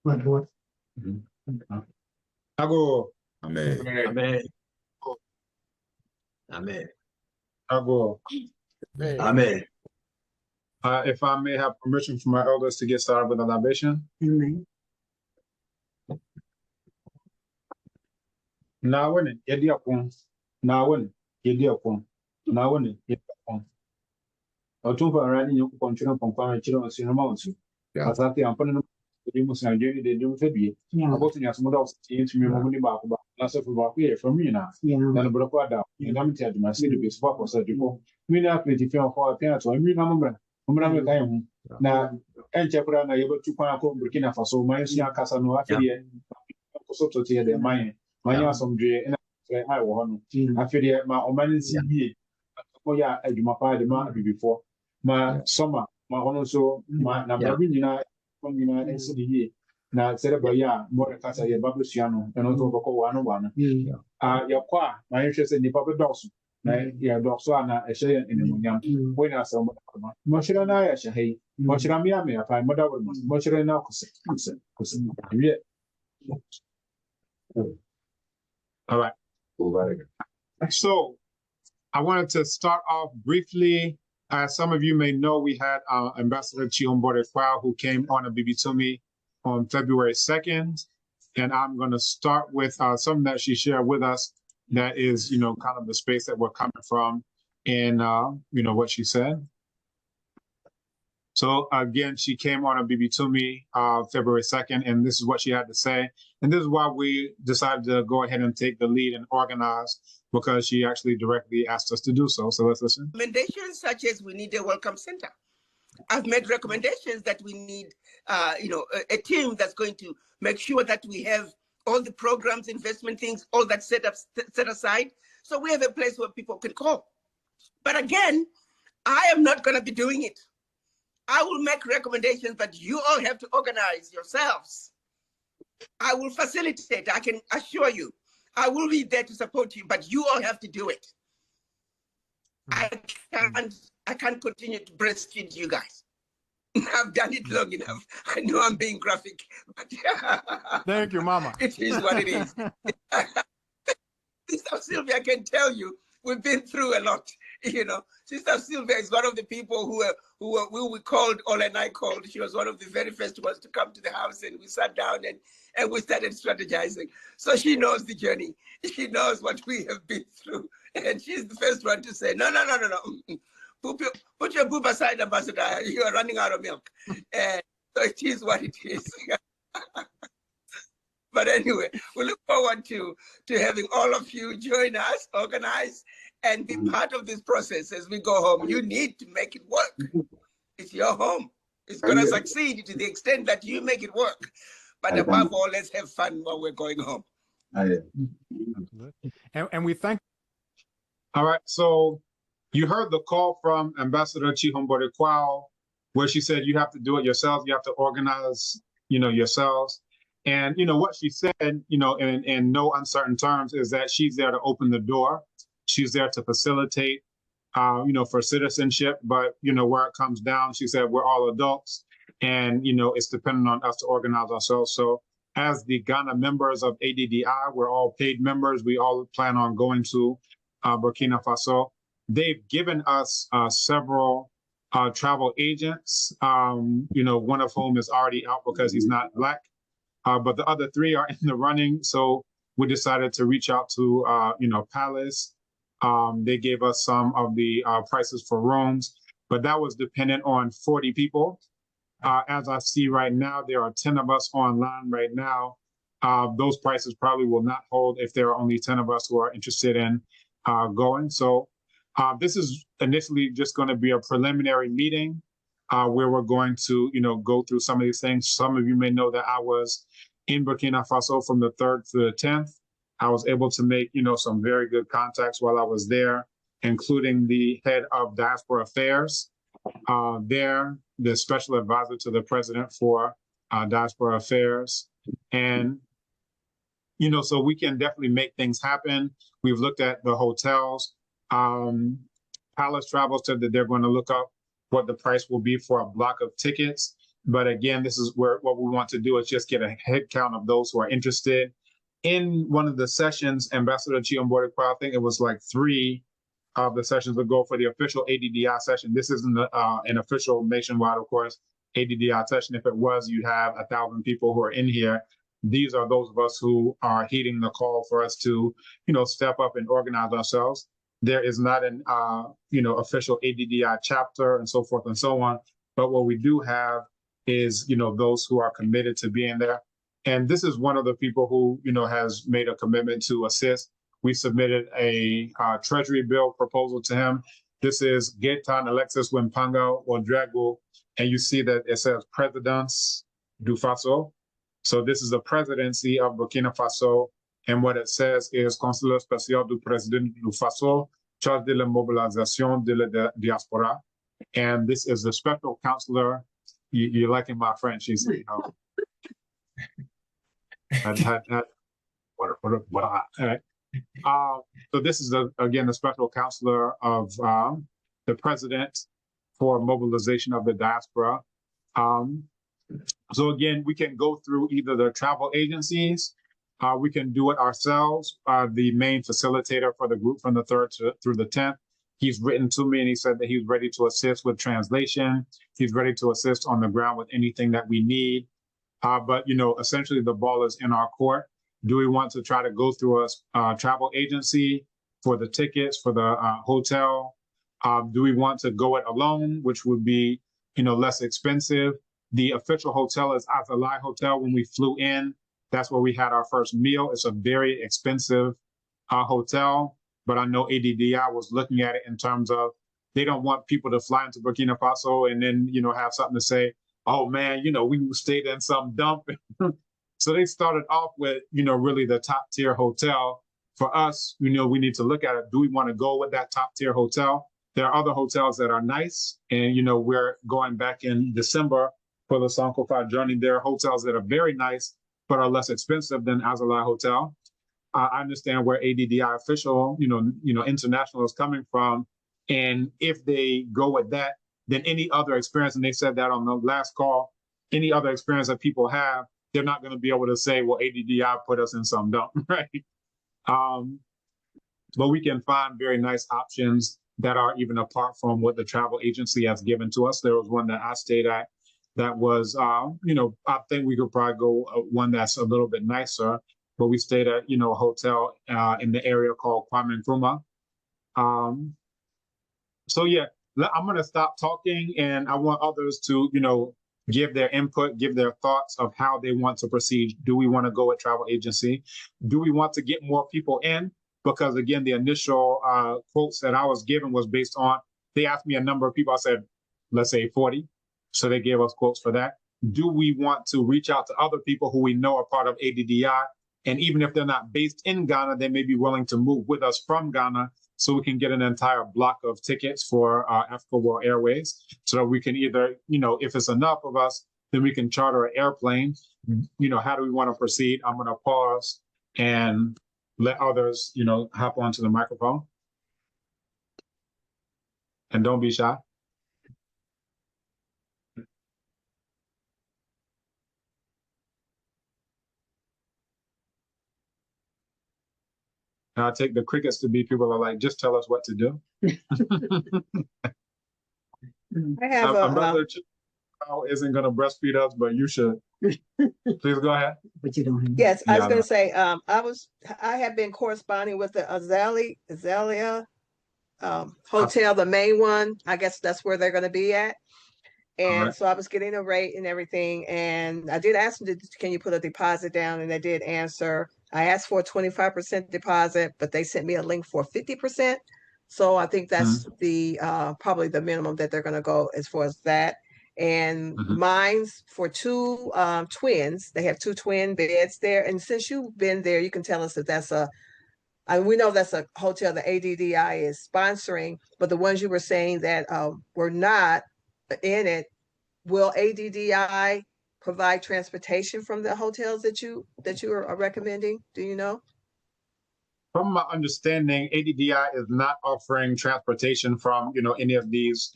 What? Ago. Amen. Amen. Amen. Ago. Amen. If I may have permission from my elders to get started with the libation. Amen. Now when it yedi upon. Now when yedi upon. Now when it yedi upon. Otumfa rani nyoku konchino ponkwa chiro sinoma onsu. Asante ampone the Muslim journey they do febie. About in your small into me money back that's for back here from me now. Then a broker down. You don't tell my city be spot for such people. We now play the film for a parent to a number. Now, and Chapra, I able to Burkina Faso, my young Casano affiliate. So to tear their mind. My some day and I want affiliate my oman's ye. Oh, yeah, I do my part the man before. My summer, my also my number from United City. Now, said by ya, more Casa, your Babusiano, and also one. Your qua, my interest in the public dogs. Yeah, Doxana, a share in the Munyam. When I saw Moshirana, I shall hate Moshiramia, if I mother was Moshirana. All right. So, I wanted to start off briefly. As some of you may know, we had Ambassador Chihombore Kwao, who came on a Bibitumi on February 2nd. And I'm going to start with something that she shared with us that is, kind of the space that we're coming from and, what she said. So again, she came on a Bibitumi February 2nd, and this is what she had to say. And this is why we decided to go ahead and take the lead and organize, because she actually directly asked us to do so. So let's listen. Recommendations such as we need a welcome center. I've made recommendations that we need, a team that's going to make sure that we have all the programs, investment things, all that set aside. So we have a place where people can call. But again, I am not going to be doing it. I will make recommendations, but you all have to organize yourselves. I will facilitate, I can assure you. I will be there to support you, but you all have to do it. I can't continue to breastfeed you guys. I've done it long enough. I know I'm being graphic, but thank you, Mama. It is what it is. Sister Sylvia can tell you, we've been through a lot. Sister Sylvia is one of the people who we called, Ola and I called. She was one of the very first ones to come to the house, and we sat down and we started strategizing. So she knows the journey. She knows what we have been through. And she's the first one to say, no. Put your boob aside, Ambassador. You are running out of milk. And so it is what it is. But anyway, we look forward to having all of you join us, organize, and be part of this process as we go home. You need to make it work. It's your home. It's going to succeed to the extent that you make it work. But above all, let's have fun while we're going home. And we thank. All right. So you heard the call from Ambassador Chihombore Kwao, where she said you have to do it yourself. You have to organize, yourselves. And, what she said, in no uncertain terms, is that she's there to open the door. She's there to facilitate, for citizenship. But, where it comes down, she said, we're all adults and, it's dependent on us to organize ourselves. So as the Ghana members of ADDI, we're all paid members. We all plan on going to Burkina Faso. They've given us several travel agents, one of whom is already out because he's not Black. But the other three are in the running. So we decided to reach out to, Palace. They gave us some of the prices for rooms, but that was dependent on 40 people. As I see right now, there are 10 of us online right now. Those prices probably will not hold if there are only 10 of us who are interested in going. So this is initially just going to be a preliminary meeting where we're going to, go through some of these things. Some of you may know that I was in Burkina Faso from the 3rd to the 10th. I was able to make, some very good contacts while I was there, including the head of diaspora affairs there, the special advisor to the president for diaspora affairs. And, so we can definitely make things happen. We've looked at the hotels. Palace Travel said that they're going to look up what the price will be for a block of tickets. But again, this is where what we want to do is just get a head count of those who are interested. In one of the sessions, Ambassador Chiombo, I think it was like 3 of the sessions ago for the official ADDI session. This isn't an official nationwide, of course, ADDI session. If it was, you'd have 1,000 people who are in here. These are those of us who are heeding the call for us to, step up and organize ourselves. There is not an, official ADDI chapter and so forth and so on. But what we do have is, those who are committed to being there. And this is one of the people who, has made a commitment to assist. We submitted a Treasury bill proposal to him. This is Gaetan Alexis Wimpanga Ouedraogo, and you see that it says Presidence du Faso. So this is the presidency of Burkina Faso, and what it says is Conseiller spécial du Président du Faso, chargé de la mobilisation de la diaspora. And this is the special counselor. You're liking my French, you see. So this is, again, the special counselor of the president for mobilization of the diaspora. So again, we can go through either the travel agencies, we can do it ourselves. The main facilitator for the group from the 3rd through the 10th, he's written to me and he said that he's ready to assist with translation. He's ready to assist on the ground with anything that we need. But, essentially the ball is in our court. Do we want to try to go through a travel agency for the tickets, for the hotel? Do we want to go it alone, which would be, less expensive? The official hotel is ADDI Hotel. When we flew in, that's where we had our first meal. It's a very expensive hotel, but I know ADDI was looking at it in terms of they don't want people to fly into Burkina Faso and then, have something to say, oh man, we stayed in some dump. So they started off with, really the top tier hotel. For us, we need to look at it. Do we want to go with that top tier hotel? There are other hotels that are nice. And, we're going back in December for the Sankofa journey. There are hotels that are very nice, but are less expensive than ADDI Hotel. I understand where ADDI official, international is coming from. And if they go with that, then any other experience, and they said that on the last call, any other experience that people have, they're not going to be able to say, well, ADDI put us in some dump, right? But we can find very nice options that are even apart from what the travel agency has given to us. There was one that I stayed at that was, I think we could probably go one that's a little bit nicer, but we stayed at, a hotel in the area called Kwame Nkrumah. So yeah, I'm going to stop talking and I want others to, give their input, give their thoughts of how they want to proceed. Do we want to go with travel agency? Do we want to get more people in? Because again, the initial quotes that I was given was based on, they asked me a number of people. I said, let's say 40. So they gave us quotes for that. Do we want to reach out to other people who we know are part of ADDI? And even if they're not based in Ghana, they may be willing to move with us from Ghana so we can get an entire block of tickets for Africa World Airways. So we can either, if it's enough of us, then we can charter an airplane. How do we want to proceed? I'm going to pause and let others, hop onto the microphone. And don't be shy. I take the crickets to be people are like, just tell us what to do. I have a brother isn't going to breastfeed us, but you should. Please go ahead. But you don't. Yes, I was going to say, I have been corresponding with the Azalea Hotel, the main one. I guess that's where they're going to be at. And so I was getting a rate and everything. And I did ask them, can you put a deposit down? And they did answer. I asked for a 25% deposit, but they sent me a link for 50%. So I think that's the probably the minimum that they're going to go as far as that. And mine's for 2 twins. They have 2 twin beds there. And since you've been there, you can tell us if that's we know that's a hotel the ADDI is sponsoring, but the ones you were saying that were not in it, will ADDI provide transportation from the hotels that you are recommending? Do you know? From my understanding, ADDI is not offering transportation from, any of these,